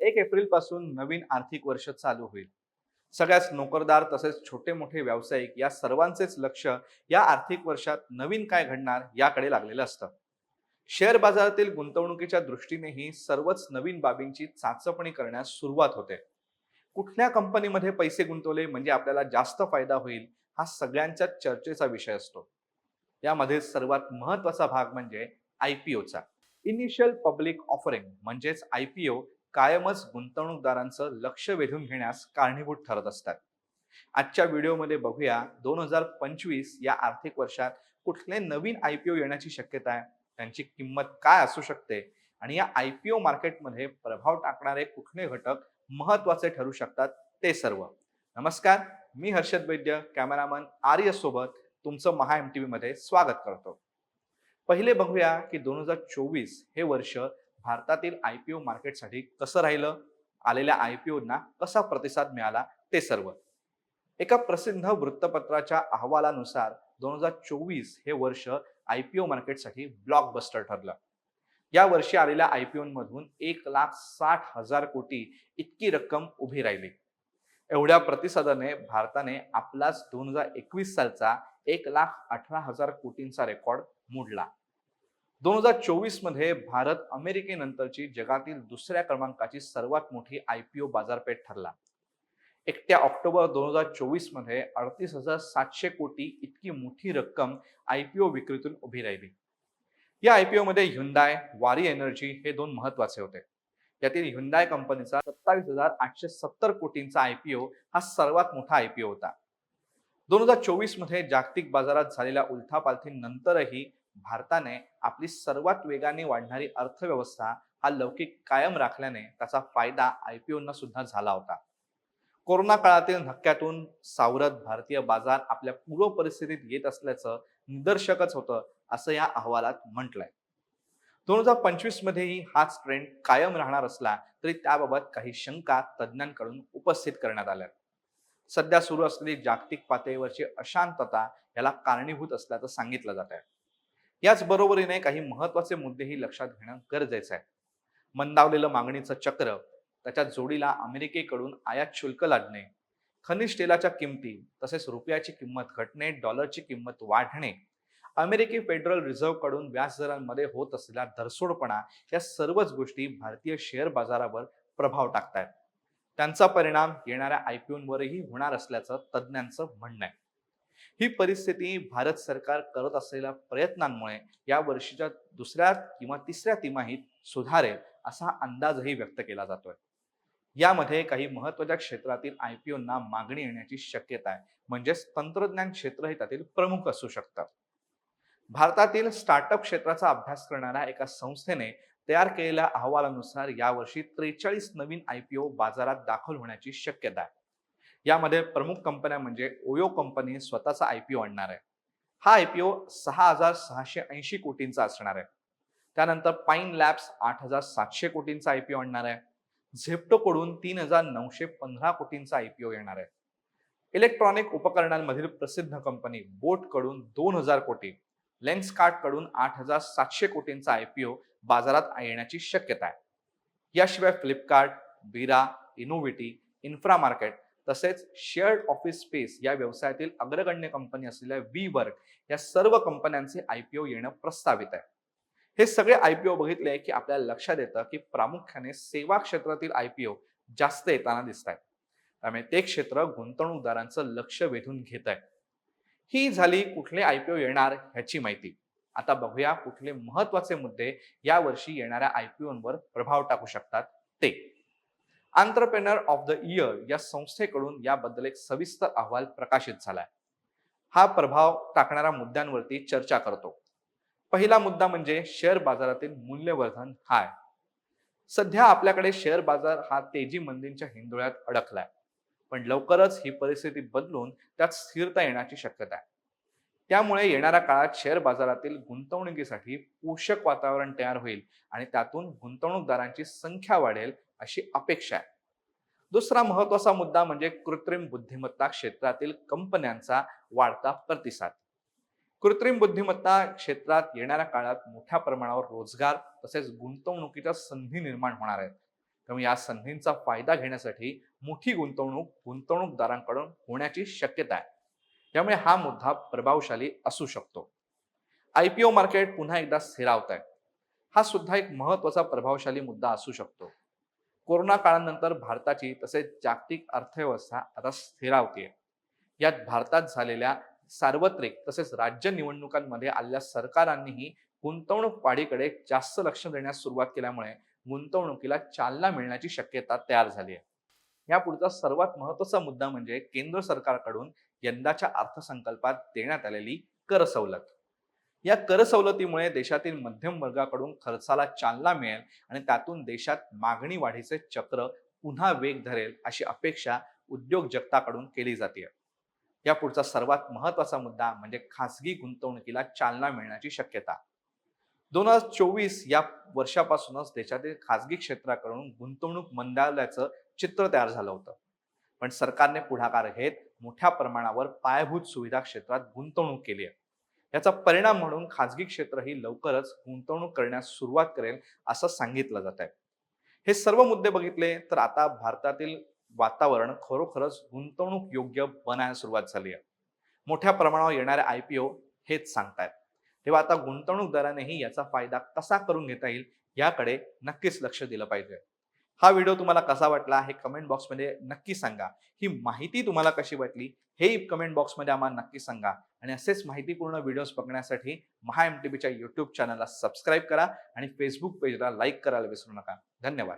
1 April पासून नवीन आर्थिक वर्ष चालू होईल. सगळ्याच नोकरदार तसेच छोटे मोठे व्यावसायिक या सर्वांचेच लक्ष या आर्थिक वर्षात नवीन काय घडणार याकडे लागलेलं असतं. शेअर बाजारातील गुंतवणुकीच्या दृष्टीनेही सर्वच नवीन बाबींची चाचपणी करण्यास सुरुवात होते. कुठल्या कंपनीमध्ये पैसे गुंतवले म्हणजे आपल्याला जास्त फायदा होईल, हा सगळ्यांच्या चर्चेचा विषय असतो. यामध्ये सर्वात महत्वाचा भाग म्हणजे आयपीओचा, इनिशियल पब्लिक ऑफरिंग म्हणजेच आयपीओ, कायमच गुंतवणूकदारांचं लक्ष वेधून घेण्यास कारणीभूत ठरत असतात. आजच्या व्हिडिओमध्ये बघूया 2025 या आर्थिक वर्षात कुठले नवीन आयपीओ येण्याची शक्यता आहे, त्यांची किंमत काय असू शकते आणि या आयपीओ मार्केटमध्ये प्रभाव टाकणारे कुठले घटक महत्वाचे ठरू शकतात ते सर्व. नमस्कार, मी हर्षद वैद्य, कॅमेरामन आर्य सोबत तुमचं महा एम टी मध्ये स्वागत करतो. पहिले बघूया की 2024 हे वर्ष भारतातील आयपीओ मार्केटसाठी कसं राहिलं, आलेल्या आयपीओना कसा प्रतिसाद मिळाला ते सर्व. एका प्रसिद्ध वृत्तपत्राच्या अहवालानुसार 2024 हे वर्ष आयपीओ मार्केटसाठी ब्लॉकबस्टर ठरलं. या वर्षी आलेल्या आयपीओ मधून 1,60,000 कोटी इतकी रक्कम उभी राहिली. एवढ्या प्रतिसादाने भारताने आपलाच 2021 सालचा 1,18,000 कोटींचा रेकॉर्ड मोडला. 2024 मध्ये भारत अमेरिकेनंतरची जगातील दुसऱ्या क्रमांकाची सर्वात मोठी आयपीओ बाजारपेठ ठरला. एकट्या ऑक्टोबर 2024 मध्ये 38,700 कोटी इतकी मोठी रक्कम आयपीओ विक्रीतून उभी राहिली. या आयपीओ मध्ये ह्युंदाय, वारी एनर्जी हे दोन महत्वाचे होते. यातील ह्युंदाय कंपनीचा 27,870 कोटींचा आयपीओ हा सर्वात मोठा आयपीओ होता. 2024 मध्ये जागतिक बाजारात झालेल्या उलथापालथीनंतरही भारताने आपली सर्वात वेगाने वाढणारी अर्थव्यवस्था हा लौकिक कायम राखल्याने त्याचा फायदा आयपीओना सुद्धा झाला होता. कोरोना काळातील धक्क्यातून सावरत भारतीय बाजार आपल्या पूर्व परिस्थितीत येत असल्याचं निदर्शकच होतं, असं या अहवालात म्हटलंय. 2025 मध्येही हाच ट्रेंड कायम राहणार असला तरी त्याबाबत काही शंका तज्ज्ञांकडून उपस्थित करण्यात आल्या. सध्या सुरू असलेली जागतिक पातळीवरची अशांतता याला कारणीभूत असल्याचं सांगितलं जात आहे. याच बरोबरीने काही महत्वाचे मुद्देही लक्षात घेणं गरजेचं आहे. मंदावलेलं मागणीचं चक्र, त्याच्या जोडीला अमेरिकेकडून आयात शुल्क लादणे, खनिज तेलाच्या किमती, तसेच रुपयाची किंमत घटणे, डॉलरची किंमत वाढणे, अमेरिकी फेडरल रिझर्व्ह कडून व्याजदरांमध्ये होत असलेला धरसोडपणा, या सर्वच गोष्टी भारतीय शेअर बाजारावर प्रभाव टाकतायत. त्यांचा परिणाम येणाऱ्या आयपीओवरही होणार असल्याचं तज्ज्ञांचं म्हणणं आहे. ही परिस्थिती भारत सरकार करत असलेल्या प्रयत्नांमुळे या वर्षीच्या दुसऱ्या किंवा तिसऱ्या तिमाहीत सुधारेल असा अंदाजही व्यक्त केला जातोय. यामध्ये काही महत्वाच्या क्षेत्रातील आयपीओना मागणी येण्याची शक्यता आहे, म्हणजेच तंत्रज्ञान क्षेत्रही त्यातील प्रमुख असू शकतं. भारतातील स्टार्टअप क्षेत्राचा अभ्यास करणाऱ्या एका संस्थेने तयार केलेल्या अहवालानुसार यावर्षी 43 नवीन आयपीओ बाजारात दाखल होण्याची शक्यता आहे. यामध्ये प्रमुख कंपन्या म्हणजे ओयो कंपनी स्वतःचा आयपीओ आणणार आहे. हा आयपीओ 6,680 कोटींचा असणार आहे. त्यानंतर पाइन लॅब्स 8,700 कोटींचा आयपीओ आणणार आहे. झेप्टोकडून 3,915 कोटींचा आयपीओ येणार आहे. इलेक्ट्रॉनिक उपकरणांमधील प्रसिद्ध कंपनी बोट कडून 2,000 कोटी, लेन्सकार्ट कडून 8,700 कोटींचा आयपीओ बाजारात येण्याची शक्यता आहे. याशिवाय फ्लिपकार्ट, बिरा, इनोव्हिटी, इन्फ्रामार्केट तसेच शेअर्ड ऑफिस स्पेस या व्यवसायातील अग्रगण्य कंपनी असलेल्या वी वर्क या सर्व कंपन्यांचे आयपीओ येणं प्रस्तावित आहे. हे सगळे आयपीओ बघितले की आपल्याला लक्षात येतं की प्रामुख्याने सेवा क्षेत्रातील आयपीओ जास्त येताना दिसत आहेत. त्यामुळे ते क्षेत्र गुंतवणूकदारांचं लक्ष वेधून घेत आहे. ही झाली कुठले आयपीओ येणार ह्याची माहिती. आता बघूया कुठले महत्वाचे मुद्दे या वर्षी येणाऱ्या आयपीओवर प्रभाव टाकू शकतात ते. एंटरप्रेन्योर ऑफ द इयर या संस्थेकडून याबद्दल एक सविस्तर अहवाल प्रकाशित झालाय. हा प्रभाव टाकणाऱ्या मुद्द्यांवरती चर्चा करतो. पहिला मुद्दा म्हणजे शेअर बाजारातील मूल्यवर्धन हाय. सध्या आपल्याकडे शेअर बाजार हा तेजी मंदींच्या हिंदोळ्यात अडकलाय, पण लवकरच ही परिस्थिती बदलून त्यात स्थिरता येण्याची शक्यता आहे. त्यामुळे येणाऱ्या काळात शेअर बाजारातील गुंतवणुकीसाठी पोषक वातावरण तयार होईल आणि त्यातून गुंतवणूकदारांची संख्या वाढेल अशी अपेक्षा आहे. दुसरा महत्वाचा मुद्दा म्हणजे कृत्रिम बुद्धिमत्ता क्षेत्रातील कंपन्यांचा वाढता प्रतिसाद. कृत्रिम बुद्धिमत्ता क्षेत्रात येणाऱ्या काळात मोठ्या प्रमाणावर रोजगार तसेच गुंतवणुकीच्या संधी निर्माण होणार आहेत. त्यामुळे या संधींचा फायदा घेण्यासाठी मोठी गुंतवणूकदारांकडून होण्याची शक्यता आहे. त्यामुळे हा मुद्दा प्रभावशाली असू शकतो. आयपीओ मार्केट पुन्हा एकदा स्थिरावत आहे. हा सुद्धा एक महत्वाचा प्रभावशाली मुद्दा असू शकतो. कोरोना काळानंतर भारताची तसेच जागतिक अर्थव्यवस्था आता स्थिरावते. यात भारतात झालेल्या सार्वत्रिक तसेच राज्य निवडणुकांमध्ये आलेल्या सरकारांनीही गुंतवणूक वाढीकडे जास्त लक्ष देण्यास सुरुवात केल्यामुळे गुंतवणुकीला चालना मिळण्याची शक्यता तयार झाली आहे. यापुढचा सर्वात महत्वाचा मुद्दा म्हणजे केंद्र सरकारकडून यंदाच्या अर्थसंकल्पात देण्यात आलेली कर सवलत. या कर सवलतीमुळे देशातील मध्यम वर्गाकडून खर्चाला चालना मिळेल आणि त्यातून देशात मागणी वाढीचे चक्र पुन्हा वेग धरेल अशी अपेक्षा उद्योग जगताकडून केली जाते. या पुढचा सर्वात महत्वाचा मुद्दा म्हणजे खासगी गुंतवणुकीला चालना मिळण्याची शक्यता. 2024 या वर्षापासूनच देशातील खासगी क्षेत्राकडून गुंतवणूक मंदावल्याचं चित्र तयार झालं होतं. पण सरकारने पुढाकार घेत मोठ्या प्रमाणावर पायाभूत सुविधा क्षेत्रात गुंतवणूक केली आहे. याचा परिणाम म्हणून खासगी क्षेत्र ही लवकरच गुंतवणूक करण्यास सुरुवात करेल असं सांगितलं जात आहे. हे सर्व मुद्दे बघितले तर आता भारतातील वातावरण खरोखरच गुंतवणूक योग्य बनायला सुरुवात झाली आहे. मोठ्या प्रमाणावर येणारे आयपीओ हेच सांगतायत. तेव्हा आता गुंतवणूकदारांनीही याचा फायदा कसा करून घेता येईल याकडे नक्कीच लक्ष दिलं पाहिजे. हा व्हिडिओ तुम्हाला कसा वाटला हे कमेंट बॉक्समध्ये नक्की सांगा. ही माहिती तुम्हाला कशी वाटली हेही कमेंट बॉक्समध्ये आम्हाला नक्की सांगा. आणि असेच माहितीपूर्ण व्हिडिओज बघण्यासाठी महाएमटीबीच्या यूट्यूब चॅनलला सबस्क्राईब करा आणि फेसबुक पेजला लाईक करायला विसरू नका. धन्यवाद.